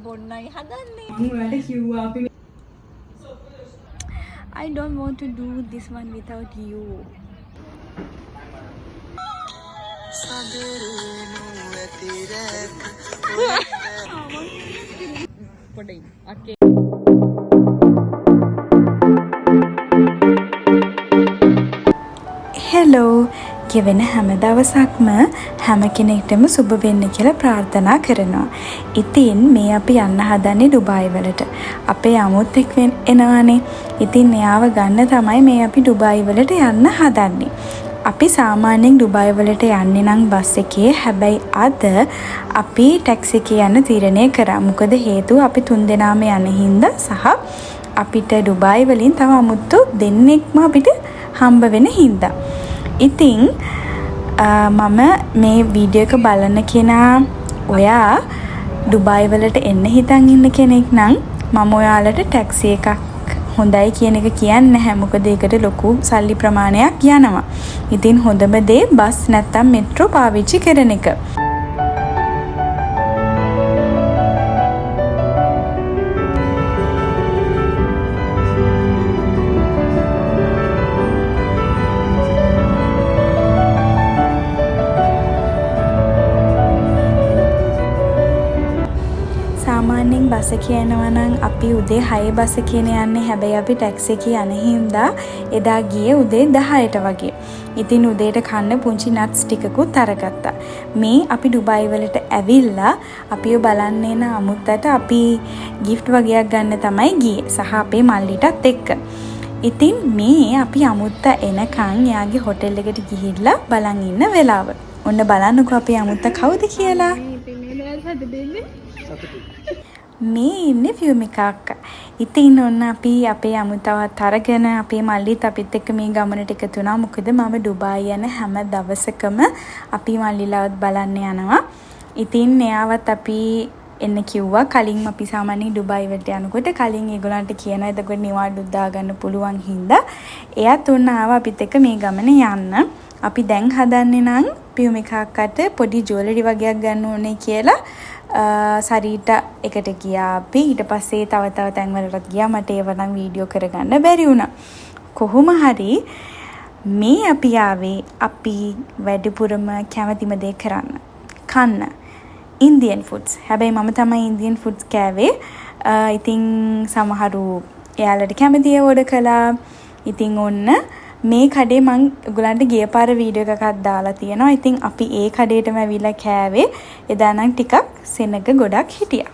බොන්නයි හදන්නේ. ඔයාලට කිව්වා අපි I don't want to do this one without you. පොඩි අකේ හෙලෝ ගෙවෙන හැම දවසක්ම හැම කෙනෙක්ටම සුබ වෙන්න කියලා ප්‍රාර්ථනා කරනවා. ඉතින් මේ අපි යන්න හදන්නේ ඩුබායි වලට. අපේ අමුත් එක් එනවානේ. ඉතින් එයාව ගන්න තමයි මේ අපි ඩුබායි වලට යන්න හදන්නේ. අපි සාමාන්‍යයෙන් ඩුබායි වලට යන්නේ නම් බස් එකේ. හැබැයි අද අපි ටැක්සි එකේ යන්න තීරණය කරා. මොකද හේතුව අපි 3 දෙනාම යන හින්දා සහ අපිට ඩුබායි වලින් තව අමුතු දෙන්නෙක්ම අපිට හම්බ වෙන හින්දා. ඉතින් මම මේ වීඩියෝ එක බලන කෙනා ඔයා ඩුබායි වලට එන්න හිතන් ඉන්න කෙනෙක් නම් මම ඔයාලට ටැක්සි එකක් හොඳයි කියන එක කියන්නේ නැහැ. මොකද ඒකට ලොකු සල්ලි ප්‍රමාණයක් යනවා. ඉතින් හොඳම දේ බස් නැත්තම් මෙට්‍රෝ පාවිච්චි කරන එක. සාමාන්‍යයෙන් බස් එකේ යනවා නම් අපි උදේ 6 බස් එකේ යන්නේ. හැබැයි අපි ටැක්සි එකේ යන හින්දා එදා ගියේ උදේ 10ට වගේ. ඉතින් උදේට කන්න පුංචි නට්ස් ටිකකුත් අරගත්තා. මේ අපි ඩුබායි වලට ඇවිල්ලා අපිව බලන්න එන අමුත්තට අපි gift වගේක් ගන්න තමයි ගියේ. සහ අපේ මල්ලිටත් එක්ක. ඉතින් මේ අපි අමුත්ත එනකන් යාගේ හොටෙල් එකට ගිහිල්ලා බලන් ඉන්න වෙලාව. ඔන්න බලන්නකෝ අපේ අමුත්ත කවුද කියලා. මේ ඉන්නේ ෆියුමිකා අක්කා. ඉතින් ඔන්න අපි අපේ අමුතවත් අරගෙන අපේ මල්ලිත් අපිත් එක්ක මේ ගමනට එකතු වුණා. මොකද මම ඩුබායි යන හැම දවසකම අපි මල්ලිලාවත් බලන්න යනවා. ඉතින් එයාවත් අපි එන්න කිව්වා. කලින් අපි සාමාන්‍යයෙන් ඩුබායි වලට යනකොට කලින් ඒගොල්ලන්ට කියනවා එතකොට නිවාඩු දාගන්න පුළුවන් හින්දා එයාත් උන්න ආවා අපිත් එක්ක මේ ගමන යන්න. අපි දැන් හදන්නේ නම් ෆියුමිකා අක්කට පොඩි ජුවලරි වගේක් ගන්න ඕනේ කියලා සරීට එකට ගියා අපි. ඊට පස්සේ තව තැන් වලටත් ගියා. මට ඒව නම් වීඩියෝ කරගන්න බැරි වුණා. කොහොම හරි මේ අපි ආවේ අපි වැඩිපුරම කැමතිම දේ කරන්න. කන්න. Indian foods. හැබැයි මම තමයි ඉන්දියන් ෆුඩ්ස් කෑවේ. ඉතින් සමහරු එයාලට කැමති ඒවා ඕඩර් කළා. ඉතින් ඔන්න මේ කඩේ මං ඔයගලන්ට ගිය පාර වීඩියෝ එකක් දාලා තියෙනවා. ඉතින් අපි ඒ කඩේටම ඇවිල්ලා කෑවේ. එදා නම් ටිකක් සෙනග ගොඩක් හිටියා.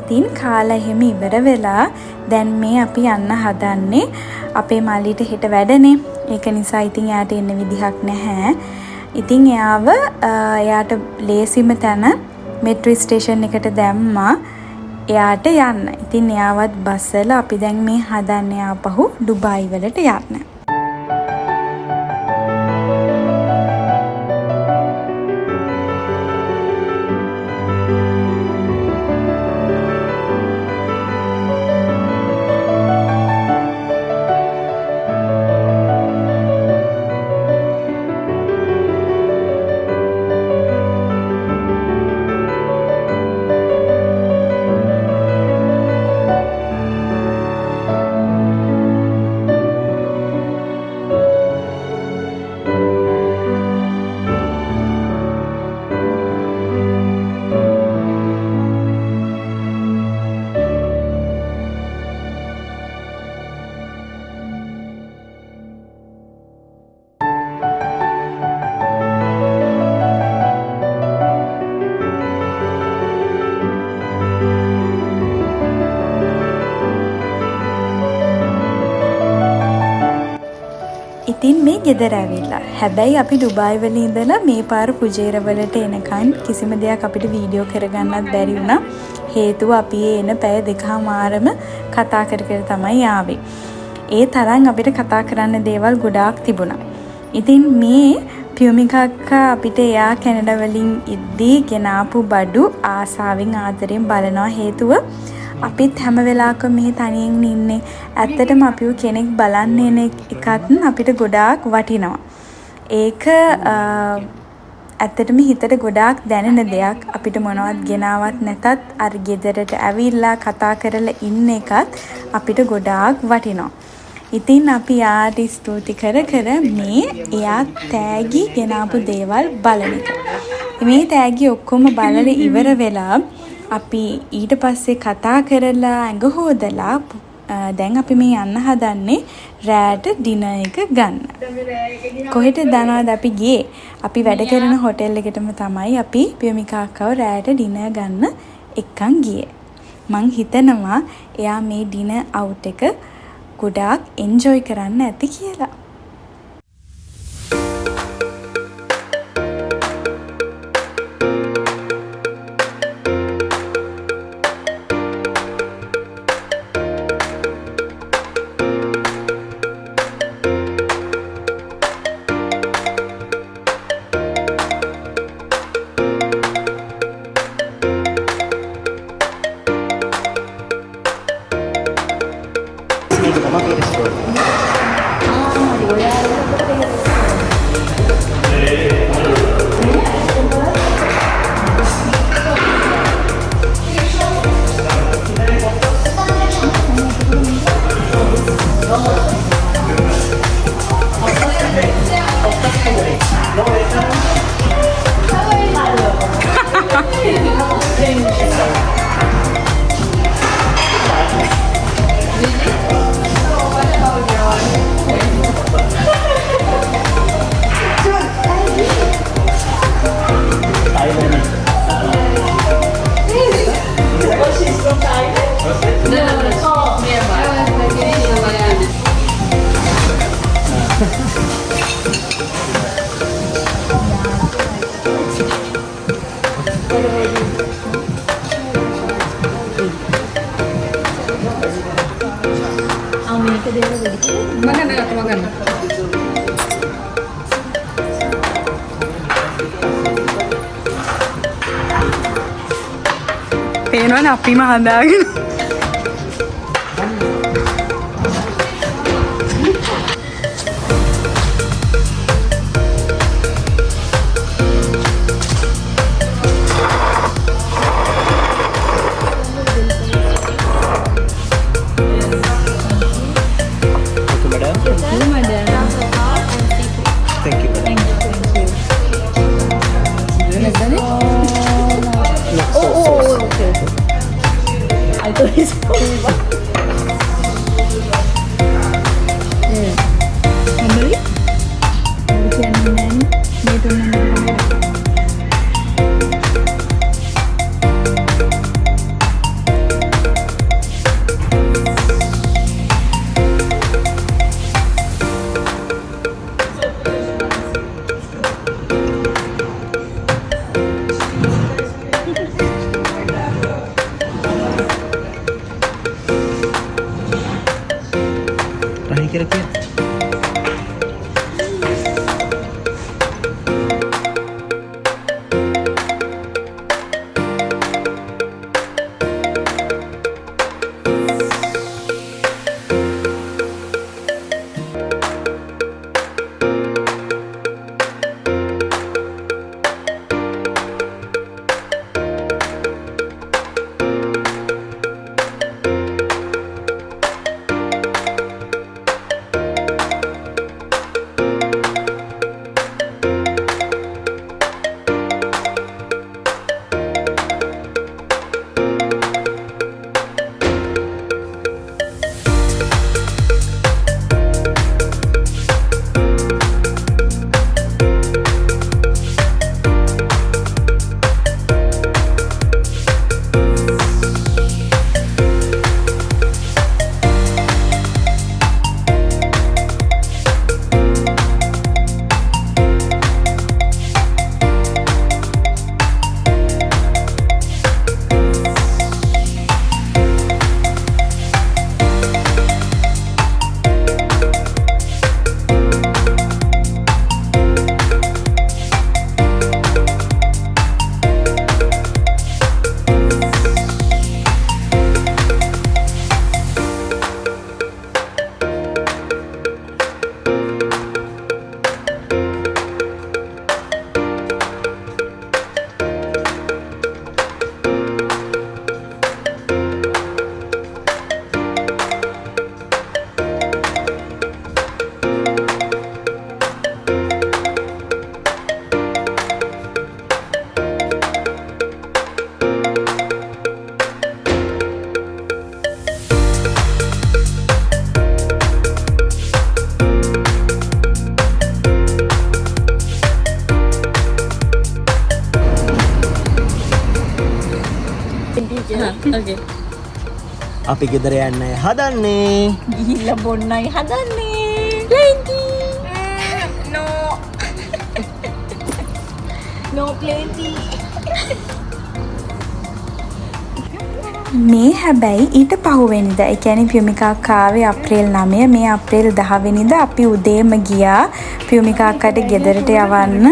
ඉතින් කාලා එහෙම ඉවර වෙලා දැන් මේ අපි යන්න හදන්නේ අපේ මල්ලිට හෙට වැඩනේ. ඒක නිසා ඉතින් එයාට එන්න විදිහක් නැහැ. ඉතින් එයාට ලේසිම තැන මෙට්‍රෝ ස්ටේෂන් එකට දැම්මා එයාට යන්න. ඉතින් එයාවත් බස්සලා අපි දැන් මේ හදන්නේ ආපහු ඩුබායි වලට යන්න. ඉතින් මේ ගෙදර ඇවිල්ලා. හැබැයි අපි ඩුබායි වල ඉඳලා මේ පාර ෆුජේරා වලට එනකන් කිසිම දෙයක් අපිට වීඩියෝ කරගන්නත් බැරි වුණා. හේතුව අපි එන පැය දෙකමාරම කතා කර කර තමයි ආවේ. ඒ තරම් අපිට කතා කරන්න දේවල් ගොඩාක් තිබුණා. ඉතින් මේ පියුමිකා අක්කා අපිට එයා කැනඩා වලින් ඉද්දී ගෙනාපු බඩු ආසාවෙන් ආදරෙන් බලනවා හේතුව අපිත් හැම වෙලාවකම මෙහි තනියෙන් ඉන්නේ. ඇත්තටම අපිව කෙනෙක් බලන්න එන එකත් අපිට ගොඩාක් වටිනවා. ඒක ඇත්තටම හිතට ගොඩාක් දැනෙන දෙයක්. අපිට මොනවත් ගෙනාවත් නැතත් අර ගෙදරට ඇවිල්ලා කතා කරලා ඉන්න එකත් අපිට ගොඩාක් වටිනවා. ඉතින් අපි යාට ස්තුති කර කර මේ එයා තෑගි ගෙනාපු දේවල් බලන එක. මේ තෑගි ඔක්කොම බලලා ඉවර වෙලා අපි ඊට පස්සේ කතා කරලා ඇඟ හොදලා දැන් අපි මේ යන්න හදන්නේ රෑට ඩිනර් එක ගන්න. කොහෙට යනවද අපි ගියේ? අපි වැඩ කරන හොටෙල් එකටම තමයි අපි පියමිකා අක්කව රෑට ඩිනර් ගන්න එක්කන් ගියේ. මං හිතනවා එයා මේ ඩිනර් අවුට් එක ගොඩාක් එන්ජොයි කරන්න ඇති කියලා. පේනවනේ අපිම හදාගෙන kira-kira. Okay. අපි ගෙදර යන්නයි හදන්නේ. ගිහිල්ලා බොන්නයි හදන්නේ. Plenty. No. No plenty. මේ හැබැයි ඊට පහුවෙනිදා ඒ කියන්නේ පියුමිකා කාවේ අප්‍රේල් 9 මේ අප්‍රේල් 10 වෙනිදා අපි උදේම ගියා පියුමිකා අක්කට ගෙදරට යවන්න.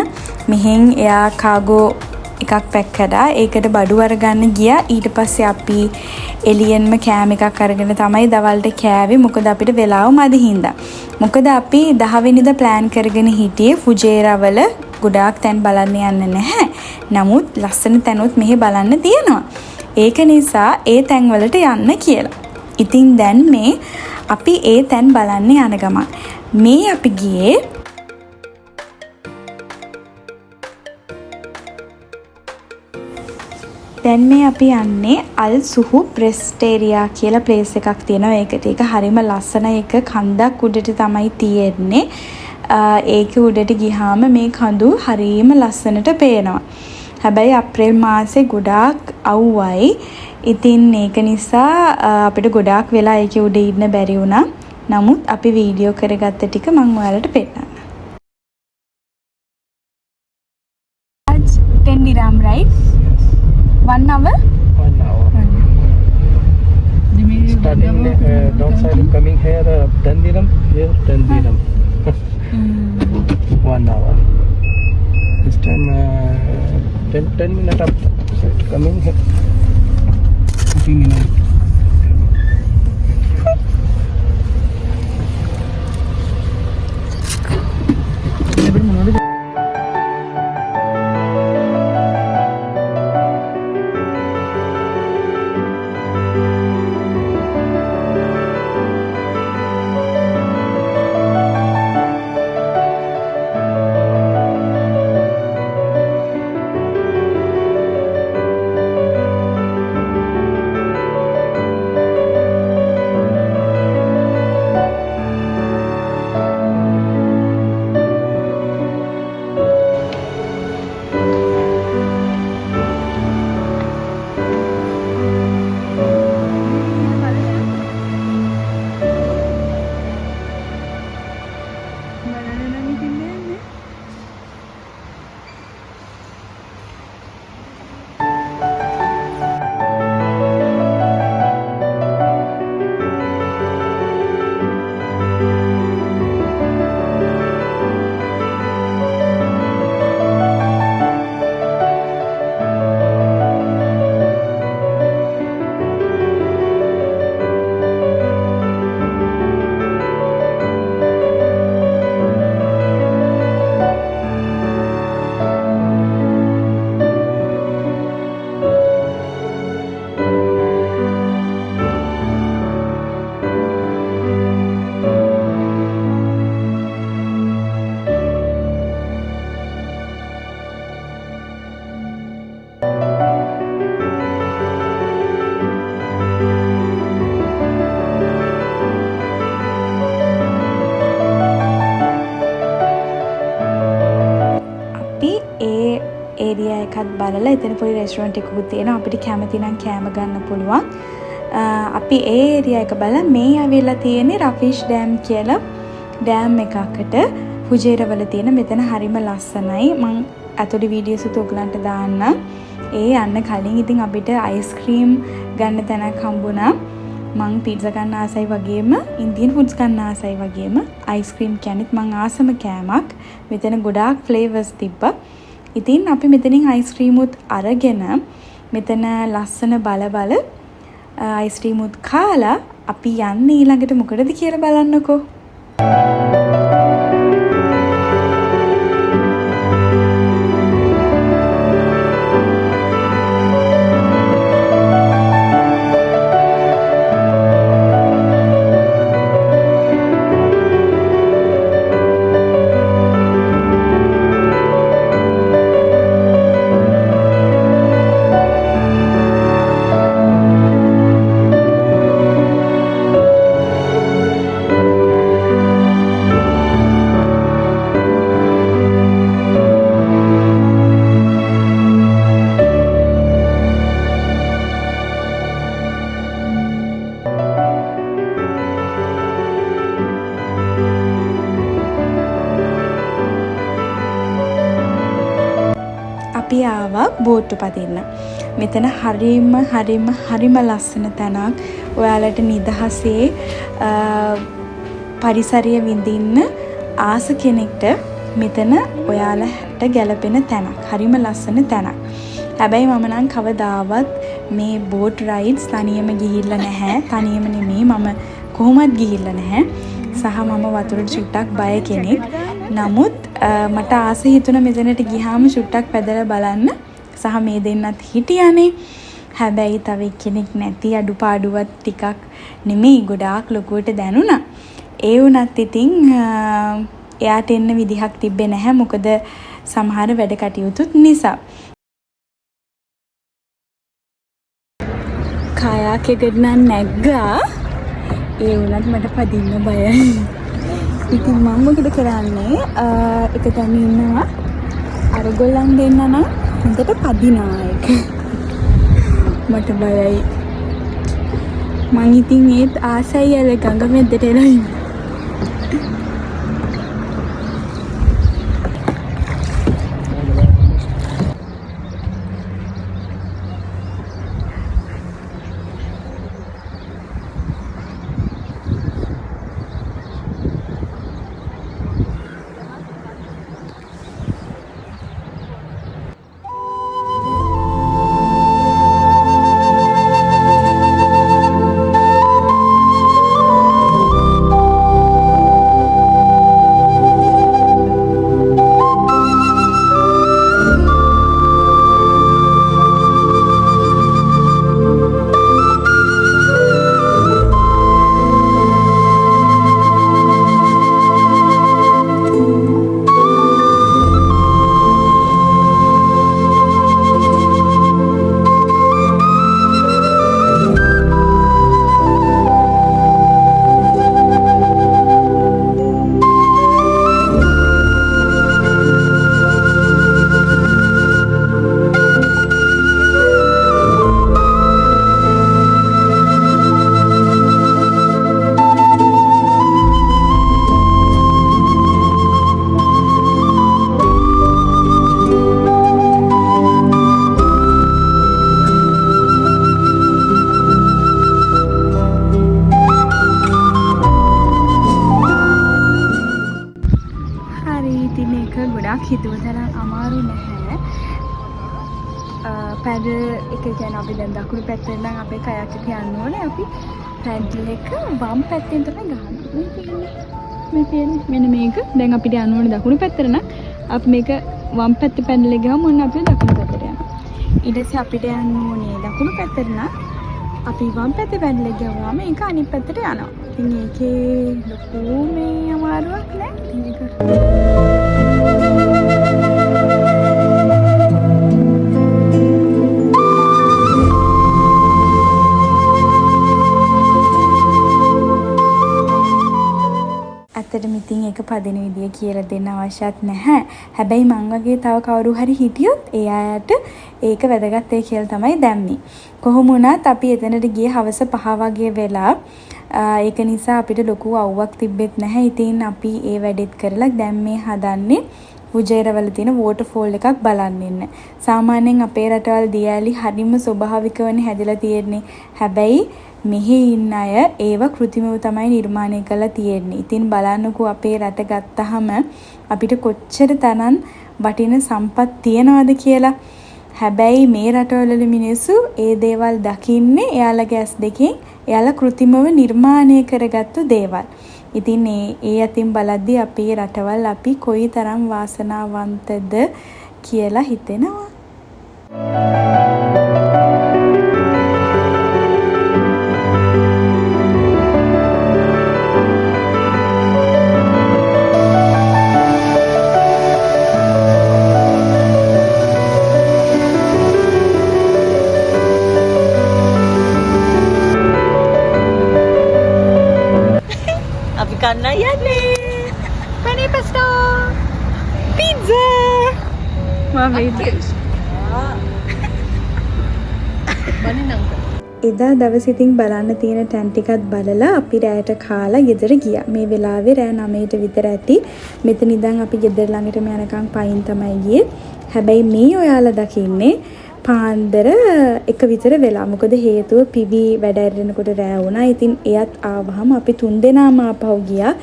මෙහෙන් එයා කාගෝ එකක් පැක් කළා. ඒකට බඩු අරගන්න ගියා. ඊට පස්සේ අපි එළියෙන්ම කෑම එකක් අරගෙන තමයි දවල්ට කෑවේ. මොකද අපිට වෙලාව මදි හින්දා. මොකද අපි 10 වෙනිදා ප්ලෑන් කරගෙන හිටියේ ෆුජේරාවල ගොඩාක් තැන් බලන්න යන්න නැහැ. නමුත් ලස්සන තැනුත් මෙහි බලන්න තියෙනවා. ඒක නිසා ඒ තැන් වලට යන්න කියලා. ඉතින් දැන් මේ අපි ඒ තැන් බලන්න යන ගමන් මේ අපි ගියේ දැන් මේ අපි යන්නේ අල් සුහු ප්‍රෙස්ටේරියා කියලා ප්ලේස් එකක් තියෙනවා. ඒකට ඒක හරිම ලස්සන එක කන්දක් උඩට තමයි තියෙන්නේ. ඒක උඩට ගියාම මේ කඳු හරිම ලස්සනට පේනවා. හැබැයි අප්‍රේල් මාසේ ගොඩාක් අවුවයි. ඉතින් ඒක නිසා අපිට ගොඩාක් වෙලා ඒකේ උඩ ඉන්න බැරි වුණා. නමුත් අපි වීඩියෝ කරගත්ත ටික මම ඔයාලට පෙන්නන්නම්. 10 dirham right? 1 hour? 1 hour. Starting downside coming here 10 dirham, here 10 dirham. 1 hour. This time 10 minutes up. So coming here 15 minutes. Area එකත් බලලා එතන පොඩි රෙස්ටුරන්ට් එකකුත් තියෙනවා. අපිට කැමති නම් කෑම ගන්න පුළුවන්. අපි ඒ ඒරියා එක බලලා මේ ආවිලා තියෙන්නේ රෆීෂ් ඩෑම් කියලා ඩෑම් එකකට ෆුජේරාවල තියෙන. මෙතන හරිම ලස්සනයි. මම අතෝඩි වීඩියෝස් උත් ඔයගලන්ට දාන්න. ඒ යන්න කලින් ඉතින් අපිට අයිස්ක්‍රීම් ගන්න තැනක් හම්බුණා. මං පිට්සා ගන්න ආසයි වගේම ඉන්දියන් ෆුඩ්ස් ගන්න ආසයි වගේම අයිස්ක්‍රීම් කියන්නේත් මං ආසම කෑමක්. මෙතන ගොඩාක් ෆ්ලේවර්ස් තිබ්බා. ඉතින් අපි මෙතනින් අයිස්ක්‍රීම් උත් අරගෙන මෙතන ලස්සන බල අයිස්ක්‍රීම් උත් කාලා අපි යන්නේ ඊළඟට මොකටද කියලා බලන්නකෝ. අපි ආවා බෝට්ටු පදින්න. මෙතන හරිම ලස්සන තැනක්. ඔයාලට නිදහසේ පරිසරය විඳින්න ආස කෙනෙක්ට මෙතන ඔයාලට ගැලපෙන තැනක්. හරිම ලස්සන තැනක්. හැබැයි මම නම් කවදාවත් මේ බෝට් රයිඩ්ස් තනියම ගිහිල්ලා නැහැ. තනියම නෙමෙයි මම කොහොමත් ගිහිල්ලා නැහැ. සහ මම වතුරට චුට්ටක් බය කෙනෙක්. නමුත් මට ආස හිතුණා මෙතනට ගියාම චුට්ටක් පැදලා බලන්න. සහ මේ දෙන්නත් හිටියානේ. හැබැයි තව කෙනෙක් නැති අඩුපාඩුවක් ටිකක් නෙමෙයි ගොඩාක් ලොකුවට දැනුණා. ඒ වුණත් ඉතින් එයාට එන්න විදිහක් තිබ්බේ නැහැ. මොකද සමහර වැඩ කටයුතුත් නිසා. කයාක් එකට නම් නැග්ගා. ඒ වුණත් මට පදින්න බයයි. ඉතින් මම මොකද කරන්නේ? එක තැන ඉන්නවා. අරගොල්ලන් දෙන්න නම් හොඳට පදිනවා ඒක. මට බයයි. මං ඉතින් ඒත් ආසයි අර ගඟ මැද්දට එලා ඉන්න. හිතුව තරම් අමාරු නැහැ. පැඩල් එක කියන්නේ අපි දැන් දකුණු පැත්තෙන් නම් අපේ කයක් එක යන්න ඕනේ. අපි පැඩල් එක වම් පැත්තෙන් තමයි ගහන්නේ. මේ තියෙන්නේ මෙන්න මේක. දැන් අපිට යන්න ඕනේ දකුණු පැත්තට නම් අපි මේක වම් පැත්තේ පැඩල් එක ගහමු. මොන අපිට දකුණු පැත්තට යනවා. ඊට පස්සේ අපිට යන්න ඕනේ දකුණු පැත්තට නම් අපි වම් පැත්තේ පැඩල් එක ගහුවාම ඒක අනිත් පැත්තට යනවා. ඉතින් ඒකේ ලොකු මේ අමාරුවක් නෑ. ඒක ඇත්තටම ඉතින් ඒක පදින විදිය කියලා දෙන්න අවශ්‍යත් නැහැ. හැබැයි මං වගේ තව කවුරු හරි හිටියොත් ඒ අයට ඒක වැදගත් ඒ කියලා තමයි දැම්මේ. කොහොම වුණත් අපි එතනට ගියේ හවස 5 වගේ වෙලා. ඒක නිසා අපිට ලොකු අවුවක් තිබෙත් නැහැ. ඉතින් අපි ඒ වැඩෙත් කරලා දැන් මේ හදන්නේ උජේරවල තියෙන වෝටර්ෆෝල් එකක් බලන්න ඉන්න. සාමාන්‍යයෙන් අපේ රටවල් දියැලි හරිම ස්වභාවිකවනේ හැදලා තියෙන්නේ. හැබැයි මෙහි ඉන්න අය ඒව කෘත්‍රිමව තමයි නිර්මාණය කරලා තියෙන්නේ. ඉතින් බලන්නකෝ අපේ රට ගත්තහම අපිට කොච්චර තරම් වටින සම්පත් තියනවද කියලා. හැබැයි මේ රටවල මිනිස්සු ඒ දේවල් දකින්නේ එයාලගේ ඇස් දෙකෙන් එයාලා කෘත්‍රිමව නිර්මාණය කරගත්තු දේවල්. ඉතින් ඒ අතින් බලද්දී අපේ රටවල් අපි කොයිතරම් වාසනාවන්තද කියලා හිතෙනවා. Karena ya nih, pani pesto, pizza, Mama itu. Pani nangka. එදා දවසේ ඉතින් බලන්න තියෙන ටැන් ටිකත් බලලා අපි රෑට කාලා ගෙදර ගියා. මේ වෙලාවේ රෑ 9ට විතර ඇති. මෙතන ඉඳන් අපි ගෙදර ළඟටම යනකම් පයින් තමයි ගියේ. හැබැයි මේ ඔයාලා දකින්නේ පාන්දර 1 විතර වෙලා. මොකද හේතුව පිවි වැඩ ඇරෙනකොට රෑ වුණා. ඉතින් එයත් ආවහම අපි 3 දෙනාම ආපහු ගියා.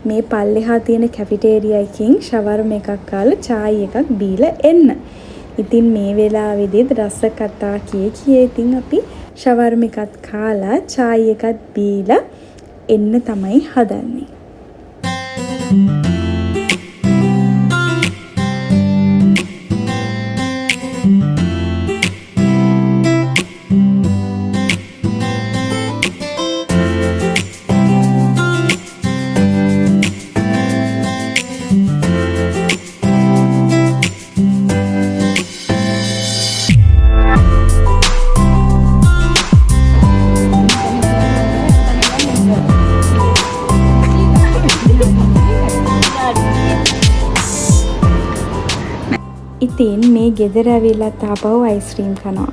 මේ පල්ලෙහා තියෙන කැෆිටේරියා එකකින් ෂවර්ම එකක් කාලා චායි එකක් බීලා එන්න. ඉතින් මේ වෙලාවේදීත් රස කතා කියේ ඉතින් අපි ෂවර්ම එකත් කාලා චායි එකත් බීලා එන්න තමයි හදන්නේ. ඉතින් මේ ගෙදර ඇවිල්ලා තාපහු අයිස්ක්‍රීම් කනවා.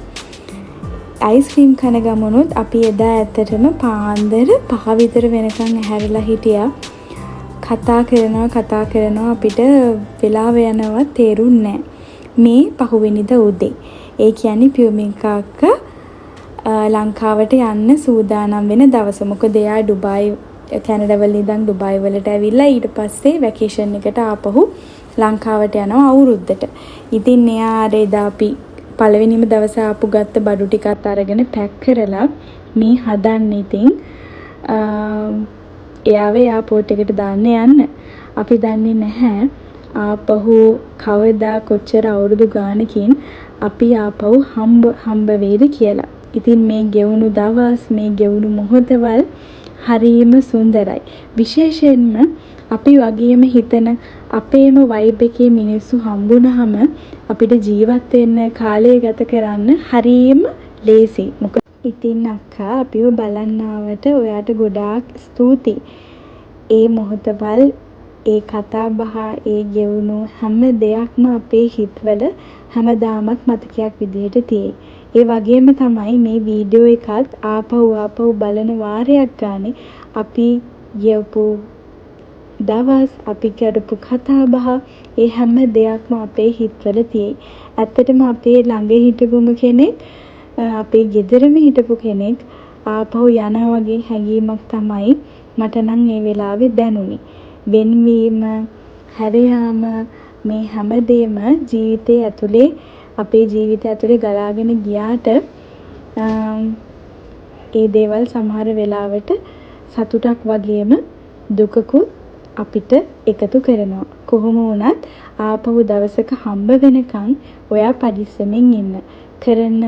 අයිස්ක්‍රීම් කන ගමනුත් අපි එදා ඇත්තටම පාන්දර 5 විතර වෙනකන් ඇහැරලා හිටියා. කතා කරනවා අපිට වෙලාව යනවා තේරුන්නේ නැහැ. මේ පහුවෙනිදා උදේ. ඒ කියන්නේ පියුමිකා අක්කා ලංකාවට යන්න සූදානම් වෙන දවස. මොකද එයා ඩුබායි කැනඩා වල ඉඳන් ඩුබායි වලට ඇවිල්ලා ඊට පස්සේ වැකේෂන් එකට ආපහු ලංකාවට යනවා අවුරුද්දට. ඉතින් එයා අර එදා අපි පළවෙනිම දවස ආපු ගත්ත බඩු ටිකත් අරගෙන පැක් කරලා මේ හදන්න. ඉතින් එයාව එයාපෝට් එකට දාන්න යන්න. අපි දන්නේ නැහැ ආපහු කවදා කොච්චර අවුරුදු ගානකින් අපි ආපහු හම්බ වෙයිද කියලා. ඉතින් මේ ගෙවුණු දවස් මේ ගෙවුණු මොහොතවල් හරිම සුන්දරයි. විශේෂයෙන්ම අපි වගේම හිතන අපේම වයිබ් එකේ මිනිස්සු හම්බුනහම අපිට ජීවත් වෙන්න කාලය ගත කරන්න හරිම ලේසි. මොකද ඉතින් අක්කා අපිව බලන්න ආවට ඔයාට ගොඩාක් ස්තුතියි. ඒ මොහොතවල් ඒ කතා බහ ඒ ගෙවුණු හැම දෙයක්ම අපේ හිතවල හැමදාමත් මතකයක් විදිහට තියෙයි. ඒ වගේම තමයි මේ වීඩියෝ එකත් ආපහු බලන වාරයක් ගානේ අපි ගෙවපු දවස් අපි කරපු කතා බහ ඒ හැම දෙයක්ම අපේ හිතවල තියෙයි. ඇත්තටම අපේ ළඟ හිටපුම කෙනෙක් අපේ ගෙදරම හිටපු කෙනෙක් ආපහු යනවා වගේ හැඟීමක් තමයි මට නම් ඒ වෙලාවේ දැනුනේ. වෙන්වීම හැර යාම මේ හැමදේම ජීවිතේ ඇතුලේ අපේ ජීවිතය ඇතුලේ ගලාගෙන ගියාට ඒ දේවල් සමහර වෙලාවට සතුටක් වගේම දුකකුත් අපිට එකතු කරනවා. කොහොම වුණත් ආපහු දවසක හම්බ වෙනකන් ඔයා පරිස්සමෙන් ඉන්න. කරන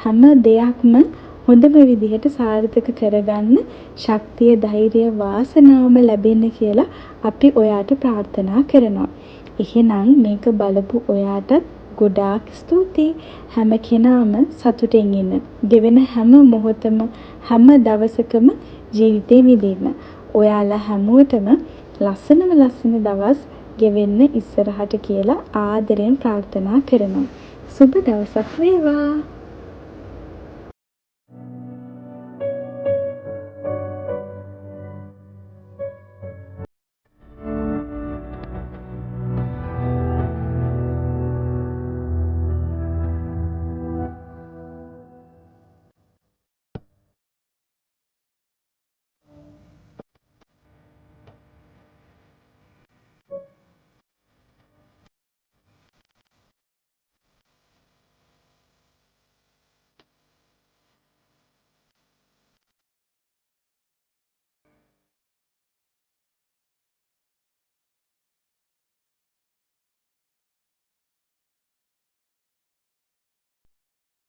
හැම දෙයක්ම හොඳම විදිහට සාර්ථක කරගන්න ශක්තිය, ධෛර්යය, වාසනාවම ලැබෙන්න කියලා අපි ඔයාට ප්‍රාර්ථනා කරනවා. එහෙනම් මේක බලපු ඔයාටත් ගොඩාක් ස්තුතියි. හැම කෙනාම සතුටින් ඉන්න. ගෙවෙන හැම මොහොතම හැම දවසකම ජීවිතේ විඳින්න. ඔයාලා හැමෝටම ලස්සන දවස් ගෙවෙන්න ඉස්සරහට කියලා ආදරෙන් ප්‍රාර්ථනා කරනවා. සුබ දවසක් වේවා.